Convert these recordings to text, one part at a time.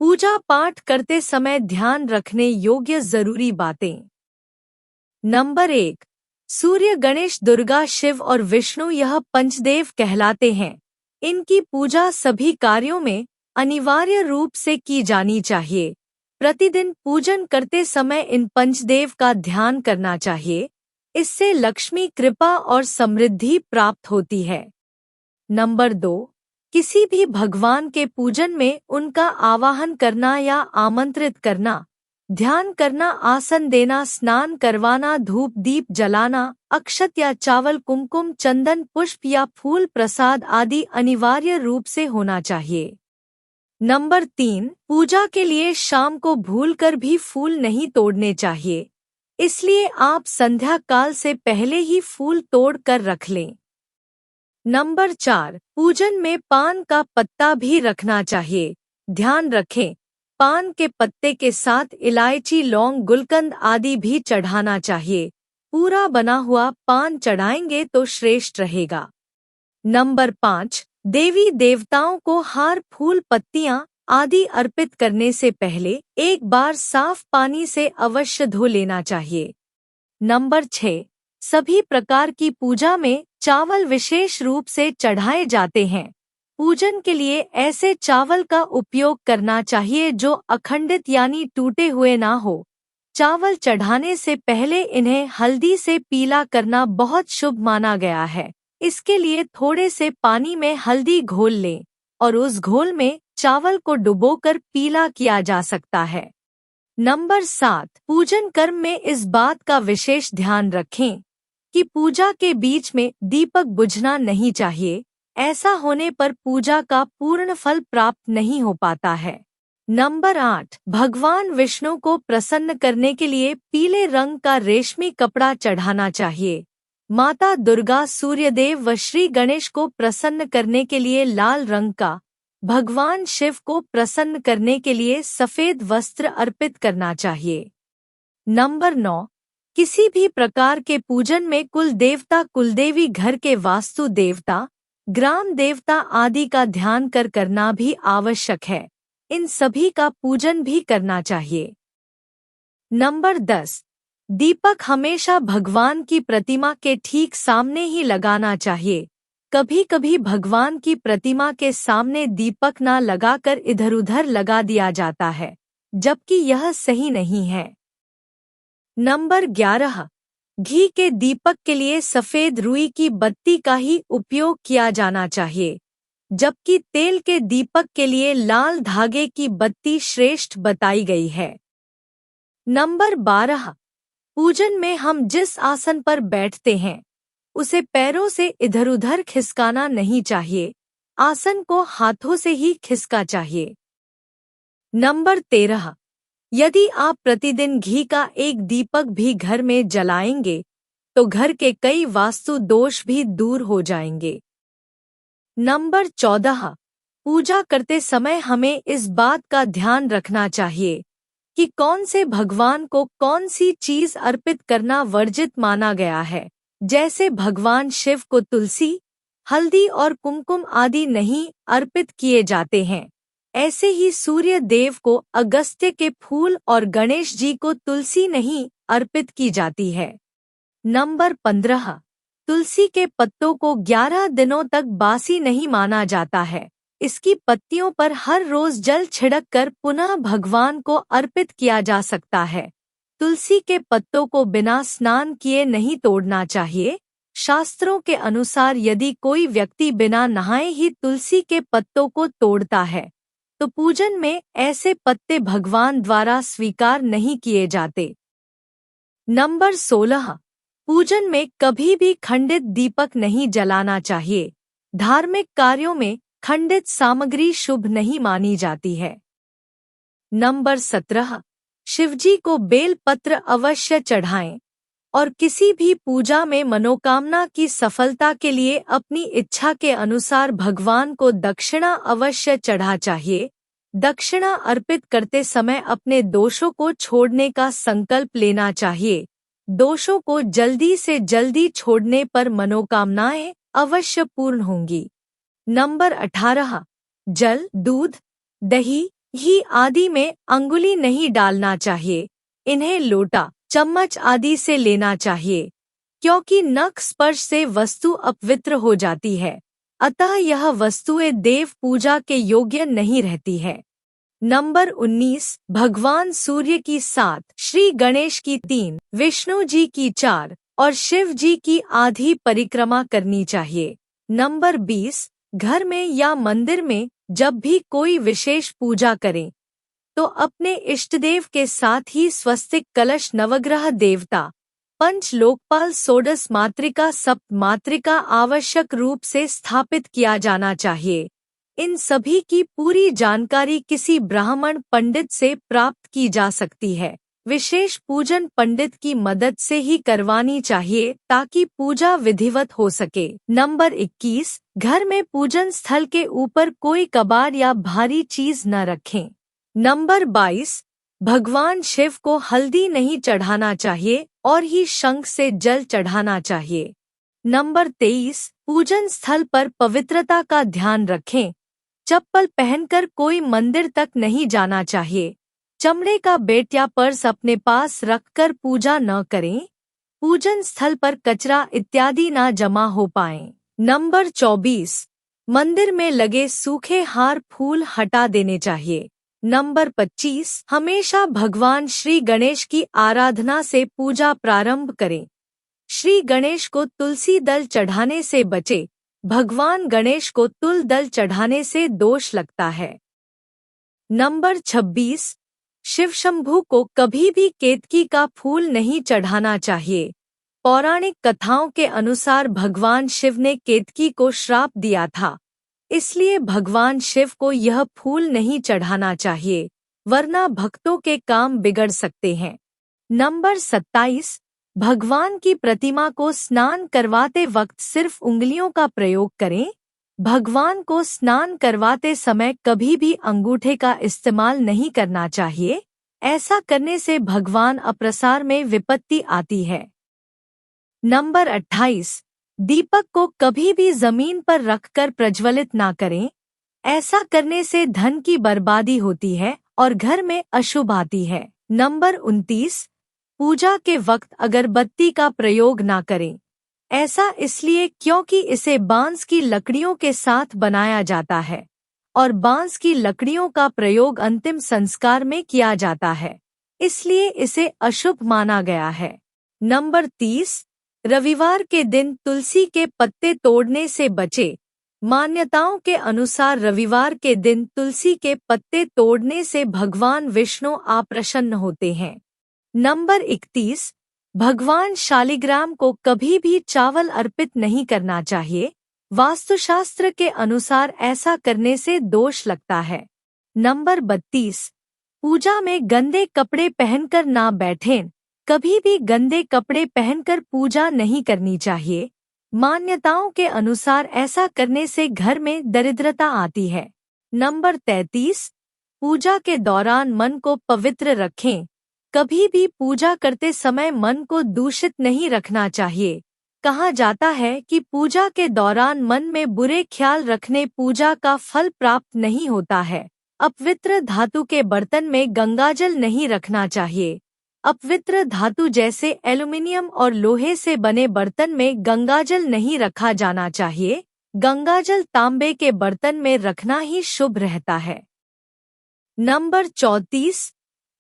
पूजा पाठ करते समय ध्यान रखने योग्य जरूरी बातें। नंबर 1। सूर्य, गणेश, दुर्गा, शिव और विष्णु यह पंचदेव कहलाते हैं। इनकी पूजा सभी कार्यों में अनिवार्य रूप से की जानी चाहिए। प्रतिदिन पूजन करते समय इन पंचदेव का ध्यान करना चाहिए। इससे लक्ष्मी कृपा और समृद्धि प्राप्त होती है। नंबर 2। किसी भी भगवान के पूजन में उनका आवाहन करना या आमंत्रित करना, ध्यान करना, आसन देना, स्नान करवाना, धूप दीप जलाना, अक्षत या चावल, कुमकुम, चंदन, पुष्प या फूल, प्रसाद आदि अनिवार्य रूप से होना चाहिए। नंबर 3। पूजा के लिए शाम को भूलकर भी फूल नहीं तोड़ने चाहिए, इसलिए आप संध्या काल से पहले ही फूल तोड़ कर रख लें। नंबर 4। पूजन में पान का पत्ता भी रखना चाहिए। ध्यान रखें, पान के पत्ते के साथ इलायची, लौंग, गुलकंद आदि भी चढ़ाना चाहिए। पूरा बना हुआ पान चढ़ाएंगे तो श्रेष्ठ रहेगा। नंबर 5। देवी देवताओं को हार, फूल, पत्तियां आदि अर्पित करने से पहले एक बार साफ पानी से अवश्य धो लेना चाहिए। नंबर 6। सभी प्रकार की पूजा में चावल विशेष रूप से चढ़ाए जाते हैं। पूजन के लिए ऐसे चावल का उपयोग करना चाहिए जो अखंडित यानी टूटे हुए ना हो। चावल चढ़ाने से पहले इन्हें हल्दी से पीला करना बहुत शुभ माना गया है। इसके लिए थोड़े से पानी में हल्दी घोल लें और उस घोल में चावल को डुबोकर पीला किया जा सकता है। नंबर 7। पूजन कर्म में इस बात का विशेष ध्यान रखें कि पूजा के बीच में दीपक बुझना नहीं चाहिए। ऐसा होने पर पूजा का पूर्ण फल प्राप्त नहीं हो पाता है। नंबर 8। भगवान विष्णु को प्रसन्न करने के लिए पीले रंग का रेशमी कपड़ा चढ़ाना चाहिए। माता दुर्गा, सूर्यदेव व श्री गणेश को प्रसन्न करने के लिए लाल रंग का, भगवान शिव को प्रसन्न करने के लिए सफेद वस्त्र अर्पित करना चाहिए। नंबर 9। किसी भी प्रकार के पूजन में कुल देवता, कुलदेवी, घर के वास्तु देवता, ग्राम देवता आदि का ध्यान करना भी आवश्यक है। इन सभी का पूजन भी करना चाहिए। नंबर 10। दीपक हमेशा भगवान की प्रतिमा के ठीक सामने ही लगाना चाहिए। कभी कभी भगवान की प्रतिमा के सामने दीपक न लगाकर इधर उधर लगा दिया जाता है, जबकि यह सही नहीं है। नंबर 11। घी के दीपक के लिए सफेद रुई की बत्ती का ही उपयोग किया जाना चाहिए, जबकि तेल के दीपक के लिए लाल धागे की बत्ती श्रेष्ठ बताई गई है। नंबर 12। पूजन में हम जिस आसन पर बैठते हैं उसे पैरों से इधर उधर खिसकाना नहीं चाहिए। आसन को हाथों से ही खिसका चाहिए। नंबर 13। यदि आप प्रतिदिन घी का एक दीपक भी घर में जलाएंगे तो घर के कई वास्तु दोष भी दूर हो जाएंगे। नंबर 14। पूजा करते समय हमें इस बात का ध्यान रखना चाहिए कि कौन से भगवान को कौन सी चीज अर्पित करना वर्जित माना गया है। जैसे भगवान शिव को तुलसी, हल्दी और कुमकुम आदि नहीं अर्पित किए जाते हैं, ऐसे ही सूर्य देव को अगस्त्य के फूल और गणेश जी को तुलसी नहीं अर्पित की जाती है। नंबर 15। तुलसी के पत्तों को 11 दिनों तक बासी नहीं माना जाता है। इसकी पत्तियों पर हर रोज जल छिड़ककर पुनः भगवान को अर्पित किया जा सकता है। तुलसी के पत्तों को बिना स्नान किए नहीं तोड़ना चाहिए। शास्त्रों के अनुसार यदि कोई व्यक्ति बिना नहाए ही तुलसी के पत्तों को तोड़ता है तो पूजन में ऐसे पत्ते भगवान द्वारा स्वीकार नहीं किए जाते। नंबर 16। पूजन में कभी भी खंडित दीपक नहीं जलाना चाहिए। धार्मिक कार्यों में खंडित सामग्री शुभ नहीं मानी जाती है। नंबर 17। शिवजी को बेल पत्र अवश्य चढ़ाएं और किसी भी पूजा में मनोकामना की सफलता के लिए अपनी इच्छा के अनुसार भगवान को दक्षिणा अवश्य चढ़ा चाहिए। दक्षिणा अर्पित करते समय अपने दोषों को छोड़ने का संकल्प लेना चाहिए। दोषों को जल्दी से जल्दी छोड़ने पर मनोकामनाएं अवश्य पूर्ण होंगी। नंबर 18। जल, दूध, दही, घी आदि में अंगुली नहीं डालना चाहिए। इन्हें लोटा, चम्मच आदि से लेना चाहिए, क्योंकि नख स्पर्श से वस्तु अपवित्र हो जाती है, अतः यह वस्तुएं देव पूजा के योग्य नहीं रहती है। नंबर 19, भगवान सूर्य की 7, श्री गणेश की 3, विष्णु जी की 4 और शिव जी की आधी परिक्रमा करनी चाहिए। नंबर 20, घर में या मंदिर में जब भी कोई विशेष पूजा करें तो अपने इष्टदेव के साथ ही स्वस्तिक कलश, नवग्रह देवता, पंच लोकपाल, षोडश मातृका, सप्त मातृका आवश्यक रूप से स्थापित किया जाना चाहिए। इन सभी की पूरी जानकारी किसी ब्राह्मण पंडित से प्राप्त की जा सकती है। विशेष पूजन पंडित की मदद से ही करवानी चाहिए ताकि पूजा विधिवत हो सके। नंबर 21, घर में पूजन स्थल के ऊपर कोई कबाड़ या भारी चीज न रखें। नंबर 22, भगवान शिव को हल्दी नहीं चढ़ाना चाहिए और ही शंख से जल चढ़ाना चाहिए। नंबर 23, पूजन स्थल पर पवित्रता का ध्यान रखें। चप्पल पहनकर कोई मंदिर तक नहीं जाना चाहिए। चमड़े का बेट या पर्स अपने पास रखकर पूजा न करें। पूजन स्थल पर कचरा इत्यादि न जमा हो पाएं। नंबर 24, मंदिर में लगे सूखे हार फूल हटा देने चाहिए। नंबर 25, हमेशा भगवान श्री गणेश की आराधना से पूजा प्रारंभ करें। श्री गणेश को तुलसी दल चढ़ाने से बचे। भगवान गणेश को तुल दल चढ़ाने से दोष लगता है। नंबर 26, शिव शंभू को कभी भी केतकी का फूल नहीं चढ़ाना चाहिए। पौराणिक कथाओं के अनुसार भगवान शिव ने केतकी को श्राप दिया था, इसलिए भगवान शिव को यह फूल नहीं चढ़ाना चाहिए, वरना भक्तों के काम बिगड़ सकते हैं। नंबर 27, भगवान की प्रतिमा को स्नान करवाते वक्त सिर्फ उंगलियों का प्रयोग करें। भगवान को स्नान करवाते समय कभी भी अंगूठे का इस्तेमाल नहीं करना चाहिए। ऐसा करने से भगवान अप्रसार में विपत्ति आती है। नंबर 28, दीपक को कभी भी जमीन पर रखकर प्रज्वलित ना करें। ऐसा करने से धन की बर्बादी होती है और घर में अशुभ आती है। नंबर 29, पूजा के वक्त अगरबत्ती का प्रयोग ना करें। ऐसा इसलिए क्योंकि इसे बांस की लकड़ियों के साथ बनाया जाता है और बांस की लकड़ियों का प्रयोग अंतिम संस्कार में किया जाता है, इसलिए इसे अशुभ माना गया है। नंबर 30, रविवार के दिन तुलसी के पत्ते तोड़ने से बचे। मान्यताओं के अनुसार रविवार के दिन तुलसी के पत्ते तोड़ने से भगवान विष्णु अप्रसन्न होते हैं। नंबर 31, भगवान शालिग्राम को कभी भी चावल अर्पित नहीं करना चाहिए। वास्तुशास्त्र के अनुसार ऐसा करने से दोष लगता है। नंबर 32, पूजा में गंदे कपड़े पहनकर ना बैठें। कभी भी गंदे कपड़े पहनकर पूजा नहीं करनी चाहिए। मान्यताओं के अनुसार ऐसा करने से घर में दरिद्रता आती है। नंबर 33, पूजा के दौरान मन को पवित्र रखें। कभी भी पूजा करते समय मन को दूषित नहीं रखना चाहिए। कहा जाता है कि पूजा के दौरान मन में बुरे ख्याल रखने पूजा का फल प्राप्त नहीं होता है। अपवित्र धातु के बर्तन में गंगाजल नहीं रखना चाहिए। अपवित्र धातु जैसे एल्युमिनियम और लोहे से बने बर्तन में गंगाजल नहीं रखा जाना चाहिए। गंगाजल तांबे के बर्तन में रखना ही शुभ रहता है। नंबर 34,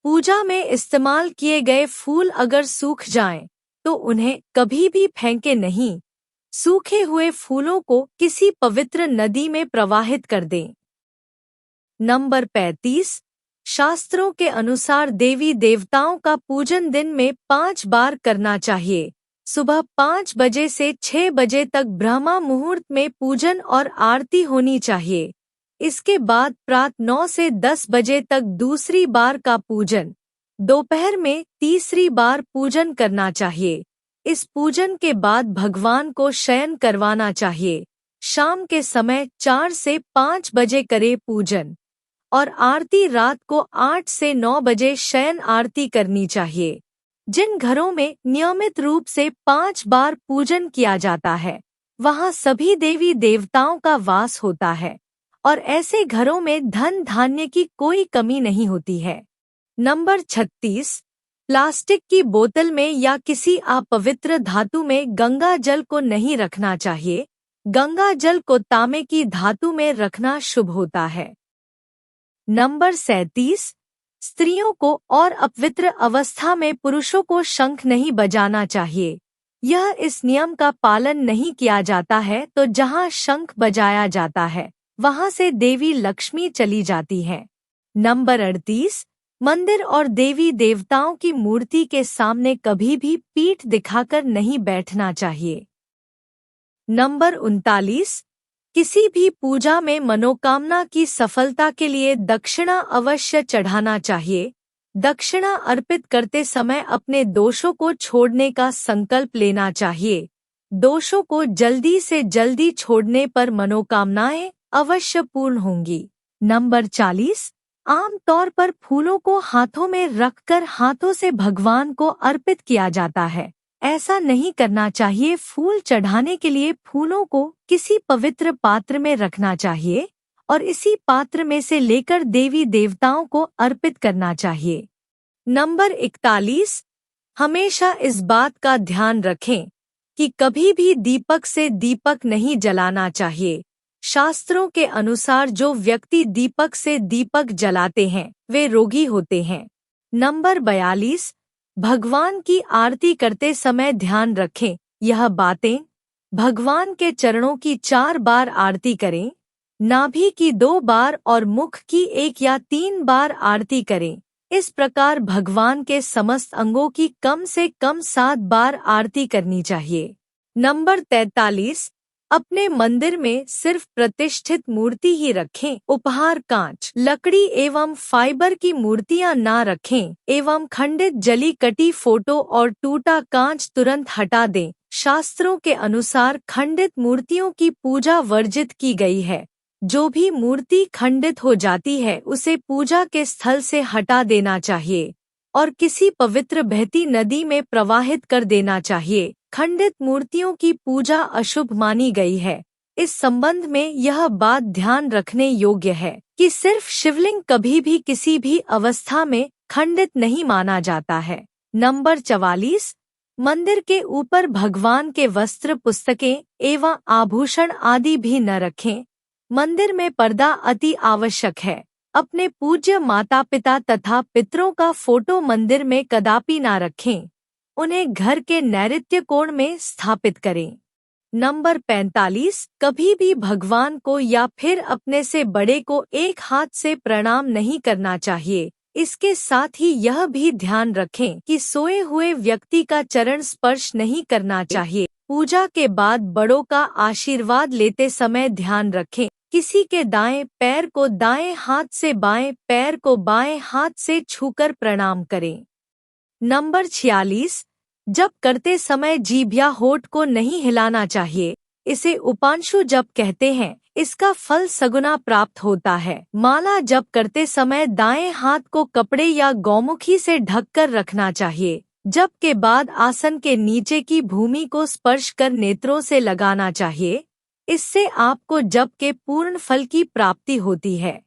पूजा में इस्तेमाल किए गए फूल अगर सूख जाएं, तो उन्हें कभी भी फेंके नहीं। सूखे हुए फूलों को किसी पवित्र नदी में प्रवाहित कर दें। नंबर 35, शास्त्रों के अनुसार देवी देवताओं का पूजन दिन में 5 बार करना चाहिए। सुबह 5 बजे से 6 बजे तक ब्रह्मा मुहूर्त में पूजन और आरती होनी चाहिए। इसके बाद प्रातः 9 से 10 बजे तक दूसरी बार का पूजन, दोपहर में तीसरी बार पूजन करना चाहिए। इस पूजन के बाद भगवान को शयन करवाना चाहिए। शाम के समय 4 से 5 बजे करे पूजन और आरती रात को 8 से 9 बजे शयन आरती करनी चाहिए। जिन घरों में नियमित रूप से 5 बार पूजन किया जाता है, वहां सभी देवी देवताओं का वास होता है और ऐसे घरों में धन धान्य की कोई कमी नहीं होती है। नंबर 36, प्लास्टिक की बोतल में या किसी अपवित्र धातु में गंगा जल को नहीं रखना चाहिए। गंगा जल को तांबे की धातु में रखना शुभ होता है। नंबर 37, स्त्रियों को और अपवित्र अवस्था में पुरुषों को शंख नहीं बजाना चाहिए। यह इस नियम का पालन नहीं किया जाता है तो जहाँ शंख बजाया जाता है वहाँ से देवी लक्ष्मी चली जाती है। नंबर 38, मंदिर और देवी देवताओं की मूर्ति के सामने कभी भी पीठ दिखाकर नहीं बैठना चाहिए। नंबर 39, किसी भी पूजा में मनोकामना की सफलता के लिए दक्षिणा अवश्य चढ़ाना चाहिए। दक्षिणा अर्पित करते समय अपने दोषों को छोड़ने का संकल्प लेना चाहिए। दोषों को जल्दी से जल्दी छोड़ने पर मनोकामनाएं अवश्य पूर्ण होंगी। नंबर 40, आम तौर पर फूलों को हाथों में रखकर हाथों से भगवान को अर्पित किया जाता है। ऐसा नहीं करना चाहिए। फूल चढ़ाने के लिए फूलों को किसी पवित्र पात्र में रखना चाहिए और इसी पात्र में से लेकर देवी देवताओं को अर्पित करना चाहिए। नंबर 41, हमेशा इस बात का ध्यान रखें कि कभी भी दीपक से दीपक नहीं जलाना चाहिए। शास्त्रों के अनुसार जो व्यक्ति दीपक से दीपक जलाते हैं वे रोगी होते हैं। नंबर 42, भगवान की आरती करते समय ध्यान रखें यह बातें। भगवान के चरणों की 4 बार आरती करें, नाभि की 2 बार और मुख की 1 या 3 बार आरती करें। इस प्रकार भगवान के समस्त अंगों की कम से कम 7 बार आरती करनी चाहिए। नंबर 43, अपने मंदिर में सिर्फ प्रतिष्ठित मूर्ति ही रखें। उपहार कांच, लकड़ी एवं फाइबर की मूर्तियां ना रखें एवं खंडित जली कटी फोटो और टूटा कांच तुरंत हटा दें। शास्त्रों के अनुसार खंडित मूर्तियों की पूजा वर्जित की गई है। जो भी मूर्ति खंडित हो जाती है उसे पूजा के स्थल से हटा देना चाहिए और किसी पवित्र बहती नदी में प्रवाहित कर देना चाहिए। खंडित मूर्तियों की पूजा अशुभ मानी गई है। इस संबंध में यह बात ध्यान रखने योग्य है कि सिर्फ शिवलिंग कभी भी किसी भी अवस्था में खंडित नहीं माना जाता है। नंबर 44, मंदिर के ऊपर भगवान के वस्त्र, पुस्तकें एवं आभूषण आदि भी न रखें। मंदिर में पर्दा अति आवश्यक है। अपने पूज्य माता पिता तथा पितरों का फोटो मंदिर में कदापि ना रखें। उन्हें घर के नैऋत्य कोण में स्थापित करें। नंबर 45, कभी भी भगवान को या फिर अपने से बड़े को एक हाथ से प्रणाम नहीं करना चाहिए। इसके साथ ही यह भी ध्यान रखें कि सोए हुए व्यक्ति का चरण स्पर्श नहीं करना चाहिए। पूजा के बाद बड़ों का आशीर्वाद लेते समय ध्यान रखें किसी के दाएं पैर को दाएं हाथ से, बाएं पैर को बाएं हाथ से छूकर प्रणाम करें। नंबर 46, जप करते समय जीभ या होठ को नहीं हिलाना चाहिए। इसे उपांशु जप कहते हैं। इसका फल सगुना प्राप्त होता है। माला जप करते समय दाएं हाथ को कपड़े या गौमुखी से ढककर रखना चाहिए। जप के बाद आसन के नीचे की भूमि को स्पर्श कर नेत्रों से लगाना चाहिए। इससे आपको जप के पूर्ण फल की प्राप्ति होती है।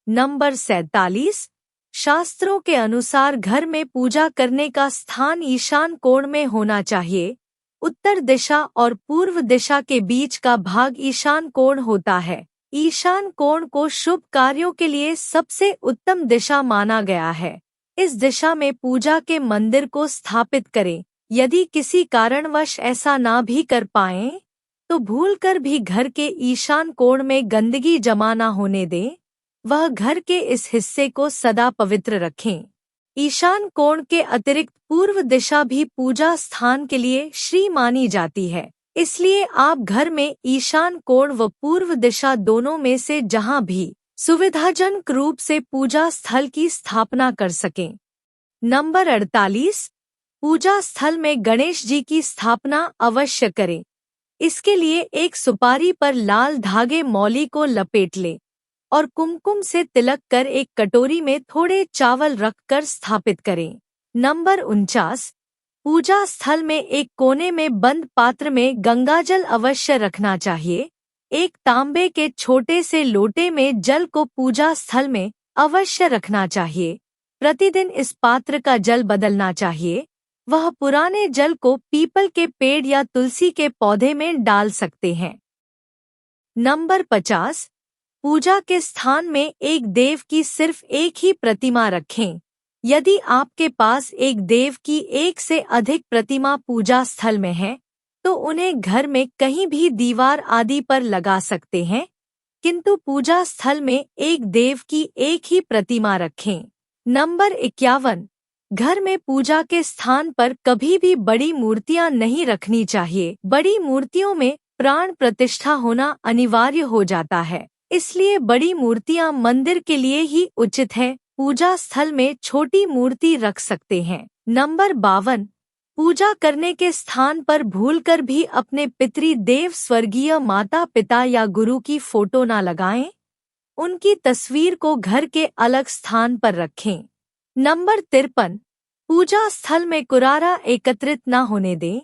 नंबर 47, शास्त्रों के अनुसार घर में पूजा करने का स्थान ईशान कोण में होना चाहिए। उत्तर दिशा और पूर्व दिशा के बीच का भाग ईशान कोण होता है। ईशान कोण को शुभ कार्यों के लिए सबसे उत्तम दिशा माना गया है। इस दिशा में पूजा के मंदिर को स्थापित करें। यदि किसी कारणवश ऐसा ना भी कर पाएं, तो भूलकर भी घर के ईशान कोण में गंदगी जमा न होने दें। वह घर के इस हिस्से को सदा पवित्र रखें। ईशान कोण के अतिरिक्त पूर्व दिशा भी पूजा स्थान के लिए श्री मानी जाती है। इसलिए आप घर में ईशान कोण व पूर्व दिशा दोनों में से जहां भी सुविधाजनक रूप से पूजा स्थल की स्थापना कर सकें। नंबर 48, पूजा स्थल में गणेश जी की स्थापना अवश्य करें। इसके लिए एक सुपारी पर लाल धागे मौली को लपेट लें और कुमकुम से तिलक कर एक कटोरी में थोड़े चावल रखकर स्थापित करें। नंबर 49, पूजा स्थल में एक कोने में बंद पात्र में गंगाजल अवश्य रखना चाहिए। एक तांबे के छोटे से लोटे में जल को पूजा स्थल में अवश्य रखना चाहिए। प्रतिदिन इस पात्र का जल बदलना चाहिए। वह पुराने जल को पीपल के पेड़ या तुलसी के पौधे में डाल सकते हैं। नंबर 50, पूजा के स्थान में एक देव की सिर्फ एक ही प्रतिमा रखें। यदि आपके पास एक देव की एक से अधिक प्रतिमा पूजा स्थल में है, तो उन्हें घर में कहीं भी दीवार आदि पर लगा सकते हैं, किंतु पूजा स्थल में एक देव की एक ही प्रतिमा रखें। नंबर 51, घर में पूजा के स्थान पर कभी भी बड़ी मूर्तियां नहीं रखनी चाहिए। बड़ी मूर्तियों में प्राण प्रतिष्ठा होना अनिवार्य हो जाता है, इसलिए बड़ी मूर्तियां मंदिर के लिए ही उचित है। पूजा स्थल में छोटी मूर्ति रख सकते हैं। नंबर 52, पूजा करने के स्थान पर भूलकर भी अपने पितृ देव स्वर्गीय माता पिता या गुरु की फोटो न लगाएं। उनकी तस्वीर को घर के अलग स्थान पर रखें। नंबर 53, पूजा स्थल में कुरारा एकत्रित न होने दें।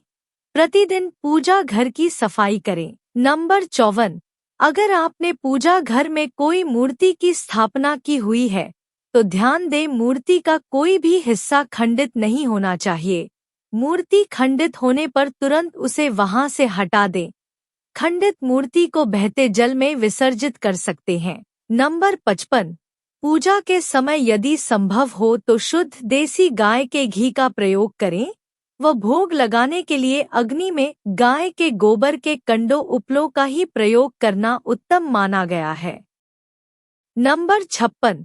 प्रतिदिन पूजा घर की सफाई करें। नंबर 54, अगर आपने पूजा घर में कोई मूर्ति की स्थापना की हुई है, तो ध्यान दें मूर्ति का कोई भी हिस्सा खंडित नहीं होना चाहिए। मूर्ति खंडित होने पर तुरंत उसे वहां से हटा दें। खंडित मूर्ति को बहते जल में विसर्जित कर सकते हैं। नंबर 55, पूजा के समय यदि संभव हो तो शुद्ध देसी गाय के घी का प्रयोग करें। वह भोग लगाने के लिए अग्नि में गाय के गोबर के कंडों उपलों का ही प्रयोग करना उत्तम माना गया है। नंबर 56,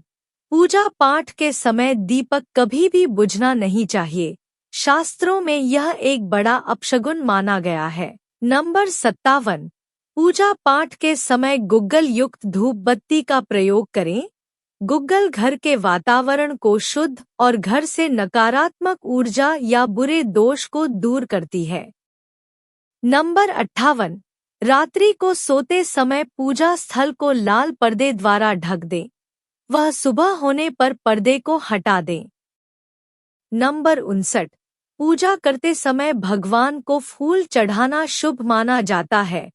पूजा पाठ के समय दीपक कभी भी बुझना नहीं चाहिए। शास्त्रों में यह एक बड़ा अपशगुन माना गया है। नंबर 57, पूजा पाठ के समय गुग्गल युक्त धूप बत्ती का प्रयोग करें। गुग्गल घर के वातावरण को शुद्ध और घर से नकारात्मक ऊर्जा या बुरे दोष को दूर करती है। नंबर 58, रात्रि को सोते समय पूजा स्थल को लाल पर्दे द्वारा ढक दें। वह सुबह होने पर पर्दे को हटा दें। नंबर 59, पूजा करते समय भगवान को फूल चढ़ाना शुभ माना जाता है।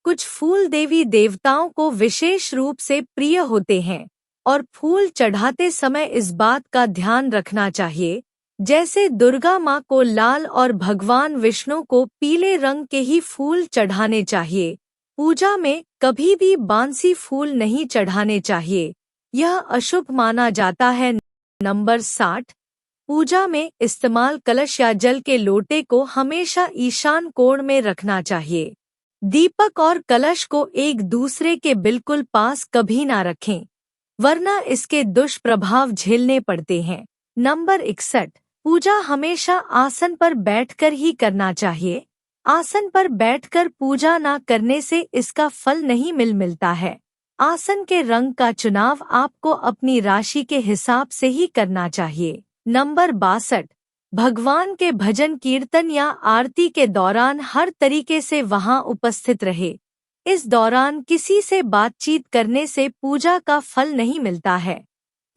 कुछ फूल देवी देवताओं को विशेष रूप से प्रिय होते हैं और फूल चढ़ाते समय इस बात का ध्यान रखना चाहिए, जैसे दुर्गा माँ को लाल और भगवान विष्णु को पीले रंग के ही फूल चढ़ाने चाहिए। पूजा में कभी भी बांसी फूल नहीं चढ़ाने चाहिए, यह अशुभ माना जाता है। नंबर 60, पूजा में इस्तेमाल कलश या जल के लोटे को हमेशा ईशान कोण में रखना चाहिए। दीपक और कलश को एक दूसरे के बिल्कुल पास कभी ना रखें, वरना इसके दुष्प्रभाव झेलने पड़ते हैं। नंबर 61, पूजा हमेशा आसन पर बैठकर ही करना चाहिए। आसन पर बैठकर पूजा ना करने से इसका फल नहीं मिलता है। आसन के रंग का चुनाव आपको अपनी राशि के हिसाब से ही करना चाहिए। नंबर 62, भगवान के भजन कीर्तन या आरती के दौरान हर तरीके से वहां उपस्थित रहे। इस दौरान किसी से बातचीत करने से पूजा का फल नहीं मिलता है।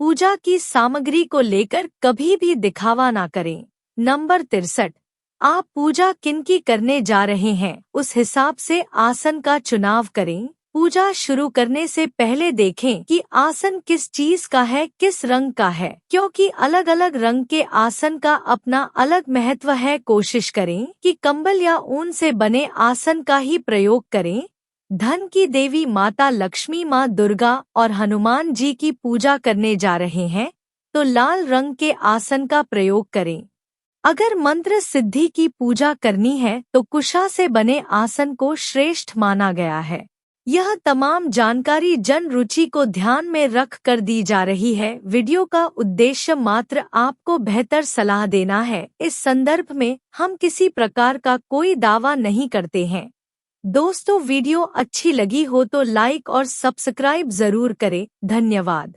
पूजा की सामग्री को लेकर कभी भी दिखावा ना करें। नंबर 63, आप पूजा किनकी करने जा रहे हैं, उस हिसाब से आसन का चुनाव करें। पूजा शुरू करने से पहले देखें कि आसन किस चीज का है, किस रंग का है, क्योंकि अलग अलग रंग के आसन का अपना अलग महत्व है। कोशिश करें कि कंबल या ऊन से बने आसन का ही प्रयोग करें। धन की देवी माता लक्ष्मी, माँ दुर्गा और हनुमान जी की पूजा करने जा रहे हैं तो लाल रंग के आसन का प्रयोग करें। अगर मंत्र सिद्धि की पूजा करनी है तो कुशा से बने आसन को श्रेष्ठ माना गया है। यह तमाम जानकारी जन रुचि को ध्यान में रख कर दी जा रही है। वीडियो का उद्देश्य मात्र आपको बेहतर सलाह देना है। इस संदर्भ में हम किसी प्रकार का कोई दावा नहीं करते हैं। दोस्तों, वीडियो अच्छी लगी हो तो लाइक और सब्सक्राइब जरूर करें। धन्यवाद।